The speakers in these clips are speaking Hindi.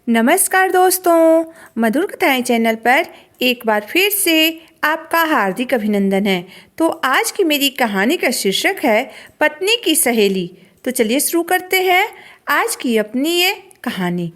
नमस्कार दोस्तों, मधुर कथाएं चैनल पर एक बार फिर से आपका हार्दिक अभिनंदन है। तो आज की मेरी कहानी का शीर्षक है पत्नी की सहेली। तो चलिए शुरू करते हैं आज की अपनी ये कहानी।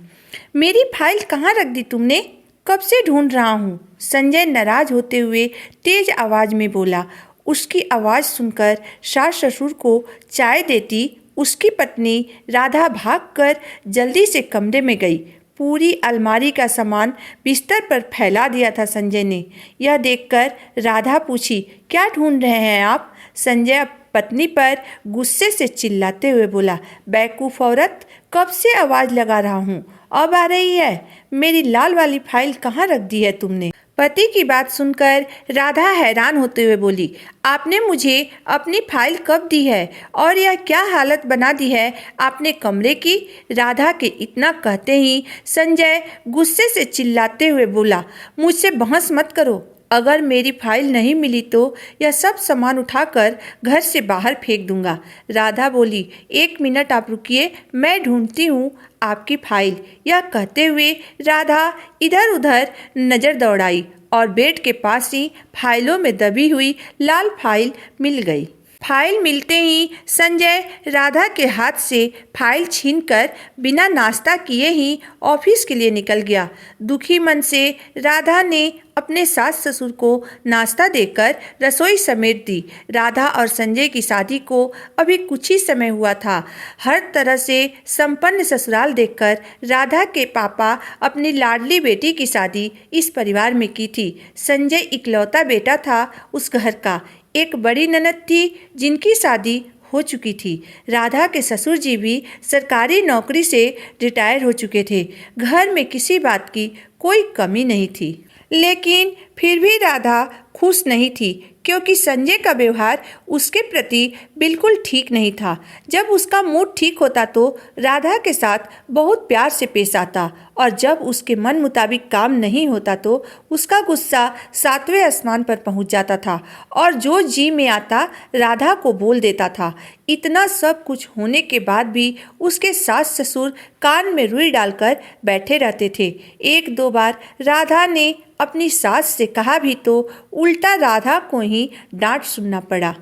मेरी फाइल कहाँ रख दी तुमने? कब से ढूंढ रहा हूँ। संजय नाराज होते हुए तेज आवाज में बोला। उसकी आवाज़ सुनकर सास ससुर को चाय देती उसकी पत्नी राधा भागकर जल्दी से कमरे में गई। पूरी अलमारी का सामान बिस्तर पर फैला दिया था संजय ने। यह देखकर राधा पूछी, क्या ढूंढ रहे हैं आप? संजय पत्नी पर गुस्से से चिल्लाते हुए बोला, बेवकूफ़ औरत, कब से आवाज़ लगा रहा हूँ, अब आ रही है। मेरी लाल वाली फाइल कहाँ रख दी है तुमने? पति की बात सुनकर राधा हैरान होते हुए बोली, आपने मुझे अपनी फाइल कब दी है और यह क्या हालत बना दी है आपने कमरे की? राधा के इतना कहते ही संजय गुस्से से चिल्लाते हुए बोला, मुझसे बहस मत करो। अगर मेरी फाइल नहीं मिली तो यह सब सामान उठाकर घर से बाहर फेंक दूंगा। राधा बोली, एक मिनट आप रुकिए, मैं ढूंढती हूँ आपकी फाइल। यह कहते हुए राधा इधर उधर नज़र दौड़ाई और बेड के पास ही फाइलों में दबी हुई लाल फाइल मिल गई। फाइल मिलते ही संजय राधा के हाथ से फाइल छीनकर बिना नाश्ता किए ही ऑफिस के लिए निकल गया। दुखी मन से राधा ने अपने सास ससुर को नाश्ता देकर रसोई समेट दी। राधा और संजय की शादी को अभी कुछ ही समय हुआ था। हर तरह से संपन्न ससुराल देखकर राधा के पापा अपनी लाडली बेटी की शादी इस परिवार में की थी। संजय इकलौता बेटा था उस घर का। एक बड़ी ननद थी जिनकी शादी हो चुकी थी। राधा के ससुर जी भी सरकारी नौकरी से रिटायर हो चुके थे। घर में किसी बात की कोई कमी नहीं थी, लेकिन फिर भी राधा खुश नहीं थी क्योंकि संजय का व्यवहार उसके प्रति बिल्कुल ठीक नहीं था। जब उसका मूड ठीक होता तो राधा के साथ बहुत प्यार से पेश आता और जब उसके मन मुताबिक काम नहीं होता तो उसका गुस्सा 7वें आसमान पर पहुंच जाता था और जो जी में आता राधा को बोल देता था। इतना सब कुछ होने के बाद भी उसके सास ससुर कान में रुई डालकर बैठे रहते थे। एक दो बार राधा ने अपनी सास से कहा भी तो उल्टा राधा को ही डांट सुनना पड़ा।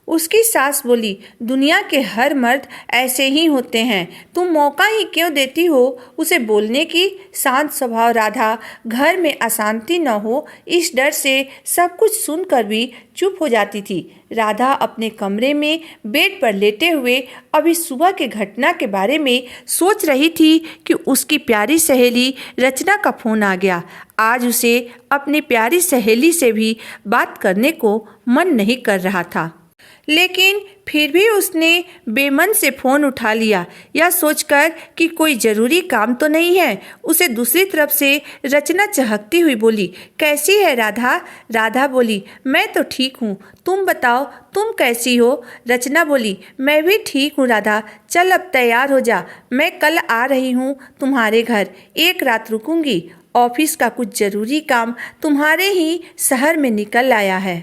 उसकी सास बोली, दुनिया के हर मर्द ऐसे ही होते हैं, तुम मौका ही क्यों देती हो उसे बोलने की? शांत स्वभाव राधा घर में अशांति न हो इस डर से सब कुछ सुनकर भी चुप हो जाती थी। राधा अपने कमरे में बेड पर लेटे हुए अभी सुबह के घटना के बारे में सोच रही थी कि उसकी प्यारी सहेली रचना का फोन आ गया। आज उसे अपनी प्यारी सहेली से भी बात करने को मन नहीं कर रहा था, लेकिन फिर भी उसने बेमन से फ़ोन उठा लिया, यह सोचकर कि कोई ज़रूरी काम तो नहीं है। उसे दूसरी तरफ से रचना चहकती हुई बोली, कैसी है राधा? राधा बोली, मैं तो ठीक हूँ, तुम बताओ तुम कैसी हो? रचना बोली, मैं भी ठीक हूँ राधा, चल अब तैयार हो जा, मैं कल आ रही हूँ तुम्हारे घर, एक रात रुकूंगी। ऑफिस का कुछ ज़रूरी काम तुम्हारे ही शहर में निकल आया है,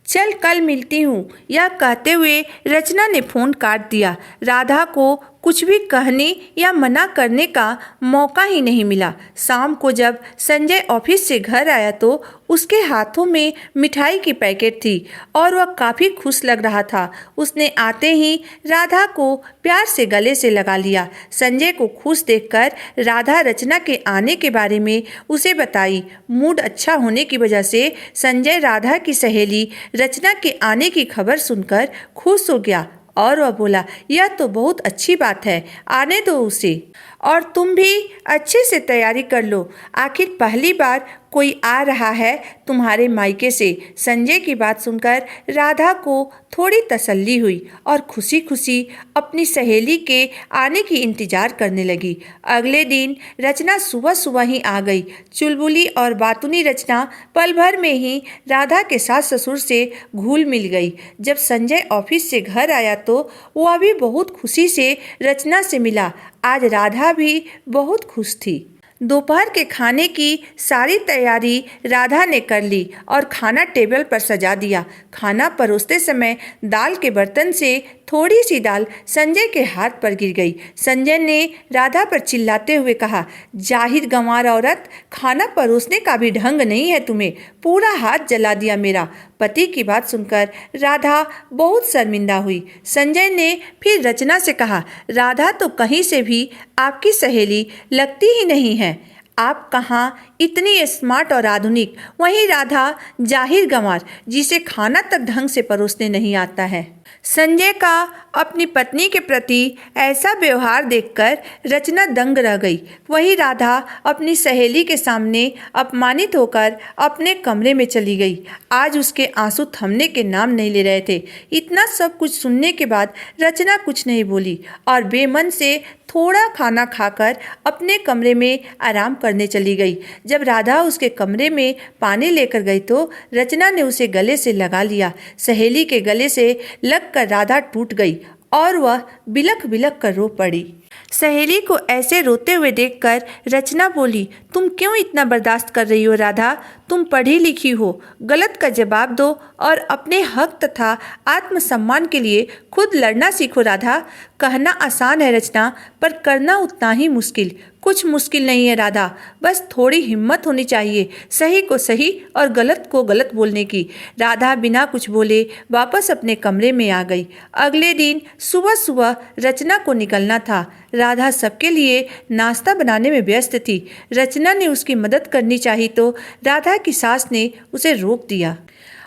चल कल मिलती हूँ। यह कहते हुए रचना ने फ़ोन काट दिया। राधा को कुछ भी कहने या मना करने का मौका ही नहीं मिला। शाम को जब संजय ऑफिस से घर आया तो उसके हाथों में मिठाई की पैकेट थी और वह काफ़ी खुश लग रहा था। उसने आते ही राधा को प्यार से गले से लगा लिया। संजय को खुश देखकर राधा रचना के आने के बारे में उसे बताई। मूड अच्छा होने की वजह से संजय राधा की सहेली रचना के आने की खबर सुनकर खुश हो गया और वह बोला, यह तो बहुत अच्छी बात है, आने दो उसे, और तुम भी अच्छे से तैयारी कर लो, आखिर पहली बार कोई आ रहा है तुम्हारे मायके से। संजय की बात सुनकर राधा को थोड़ी तसल्ली हुई और खुशी खुशी अपनी सहेली के आने की इंतजार करने लगी। अगले दिन रचना सुबह सुबह ही आ गई। चुलबुली और बातूनी रचना पल भर में ही राधा के सास ससुर से घुल मिल गई। जब संजय ऑफिस से घर आया तो वह भी बहुत खुशी से रचना से मिला। आज राधा भी बहुत खुश थी। दोपहर के खाने की सारी तैयारी राधा ने कर ली और खाना टेबल पर सजा दिया। खाना परोसते समय दाल के बर्तन से थोड़ी सी दाल संजय के हाथ पर गिर गई। संजय ने राधा पर चिल्लाते हुए कहा, जाहिर गंवार औरत, खाना परोसने का भी ढंग नहीं है तुम्हें, पूरा हाथ जला दिया मेरा। पति की बात सुनकर राधा बहुत शर्मिंदा हुई। संजय ने फिर रचना से कहा, राधा तो कहीं से भी आपकी सहेली लगती ही नहीं है। आप कहाँ इतनी स्मार्ट और आधुनिक, वहीं राधा जाहिर गंवार जिसे खाना तक ढंग से परोसने नहीं आता है। संजय का अपनी पत्नी के प्रति ऐसा व्यवहार देखकर रचना दंग रह गई। वहीं राधा अपनी सहेली के सामने अपमानित होकर अपने कमरे में चली गई। आज उसके आंसू थमने के नाम नहीं ले रहे थे। इतना सब कुछ सुनने के बाद रचना कुछ नहीं बोली और बेमन से थोड़ा खाना खाकर अपने कमरे में आराम करने चली गई। जब राधा उसके कमरे में पानी लेकर गई तो रचना ने उसे गले से लगा लिया। सहेली के गले से लगकर राधा टूट गई और वह बिलख बिलख कर रो पड़ी। सहेली को ऐसे रोते हुए देखकर रचना बोली, तुम क्यों इतना बर्दाश्त कर रही हो राधा? तुम पढ़ी लिखी हो, गलत का जवाब दो और अपने हक तथा आत्मसम्मान के लिए खुद लड़ना सीखो राधा। कहना आसान है रचना, पर करना उतना ही मुश्किल। कुछ मुश्किल नहीं है राधा, बस थोड़ी हिम्मत होनी चाहिए सही को सही और गलत को गलत बोलने की। राधा बिना कुछ बोले वापस अपने कमरे में आ गई। अगले दिन सुबह सुबह रचना को निकलना था। राधा सबके लिए नाश्ता बनाने में व्यस्त थी। रचना ने उसकी मदद करनी चाहिए तो राधा की सास ने उसे रोक दिया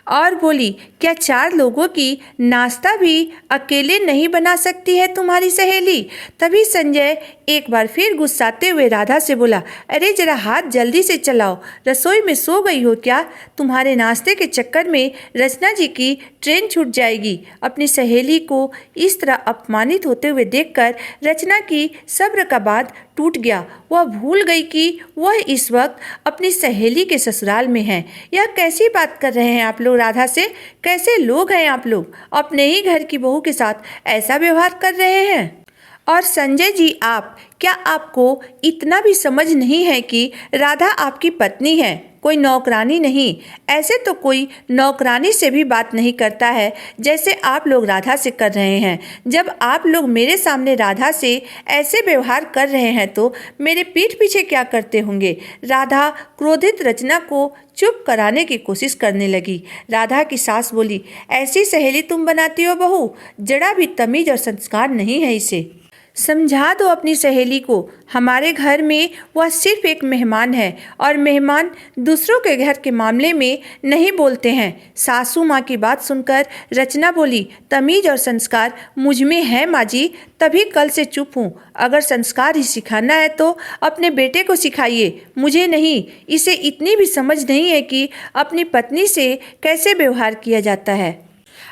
और बोली, क्या 4 लोगों की नाश्ता भी अकेले नहीं बना सकती है तुम्हारी सहेली? तभी संजय एक बार फिर गुस्साते हुए राधा से बोला, अरे जरा हाथ जल्दी से चलाओ, रसोई में सो गई हो क्या? तुम्हारे नाश्ते के चक्कर में रचना जी की ट्रेन छूट जाएगी। अपनी सहेली को इस तरह अपमानित होते हुए देखकर रचना की सब्र का बांध टूट गया। वह भूल गई कि वह इस वक्त अपनी सहेली के ससुराल में है। यह कैसी बात कर रहे हैं आप लोग राधा से? कैसे लोग हैं आप लोग? अपने ही घर की बहू के साथ ऐसा व्यवहार कर रहे हैं। और संजय जी, आप क्या आपको इतना भी समझ नहीं है कि राधा आपकी पत्नी है, कोई नौकरानी नहीं। ऐसे तो कोई नौकरानी से भी बात नहीं करता है जैसे आप लोग राधा से कर रहे हैं। जब आप लोग मेरे सामने राधा से ऐसे व्यवहार कर रहे हैं तो मेरे पीठ पीछे क्या करते होंगे? राधा क्रोधित रचना को चुप कराने की कोशिश करने लगी। राधा की सास बोली, ऐसी सहेली तुम बनाती हो बहू? जरा भी तमीज और संस्कार नहीं है इसे। समझा दो अपनी सहेली को, हमारे घर में वह सिर्फ एक मेहमान है और मेहमान दूसरों के घर के मामले में नहीं बोलते हैं। सासू माँ की बात सुनकर रचना बोली, तमीज और संस्कार मुझ में है माँ जी, तभी कल से चुप हूँ। अगर संस्कार ही सिखाना है तो अपने बेटे को सिखाइए, मुझे नहीं। इसे इतनी भी समझ नहीं है कि अपनी पत्नी से कैसे व्यवहार किया जाता है।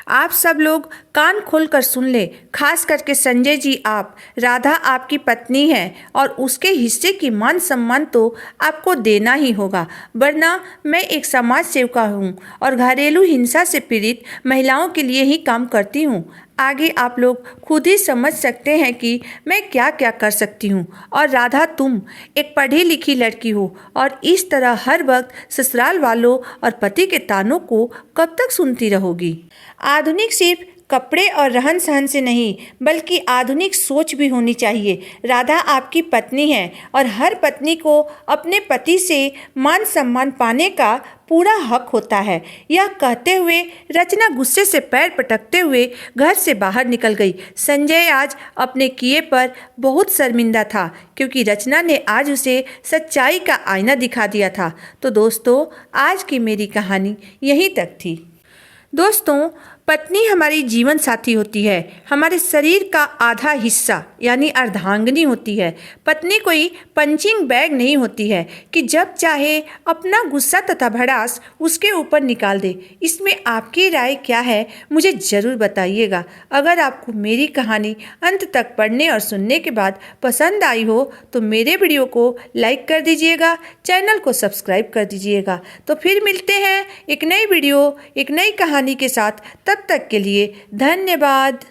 आप सब लोग कान खोलकर सुन ले, खास करके संजय जी आप। राधा आपकी पत्नी है और उसके हिस्से की मान सम्मान तो आपको देना ही होगा, वरना मैं एक समाज सेविका हूँ और घरेलू हिंसा से पीड़ित महिलाओं के लिए ही काम करती हूँ। आगे आप लोग खुद ही समझ सकते हैं कि मैं क्या क्या कर सकती हूँ। और राधा, तुम एक पढ़ी लिखी लड़की हो और इस तरह हर वक्त ससुराल वालों और पति के तानों को कब तक सुनती रहोगी? आधुनिक सिर्फ कपड़े और रहन सहन से नहीं बल्कि आधुनिक सोच भी होनी चाहिए। राधा आपकी पत्नी है और हर पत्नी को अपने पति से मान सम्मान पाने का पूरा हक होता है। यह कहते हुए रचना गुस्से से पैर पटकते हुए घर से बाहर निकल गई। संजय आज अपने किए पर बहुत शर्मिंदा था क्योंकि रचना ने आज उसे सच्चाई का आईना दिखा दिया था। तो दोस्तों, आज की मेरी कहानी यहीं तक थी। दोस्तों, पत्नी हमारी जीवन साथी होती है, हमारे शरीर का आधा हिस्सा यानी अर्धांगिनी होती है। पत्नी कोई पंचिंग बैग नहीं होती है कि जब चाहे अपना गुस्सा तथा भड़ास उसके ऊपर निकाल दे। इसमें आपकी राय क्या है, मुझे ज़रूर बताइएगा। अगर आपको मेरी कहानी अंत तक पढ़ने और सुनने के बाद पसंद आई हो तो मेरे वीडियो को लाइक कर दीजिएगा, चैनल को सब्सक्राइब कर दीजिएगा। तो फिर मिलते हैं एक नई वीडियो, एक नई कहानी के साथ। तब तक के लिए धन्यवाद।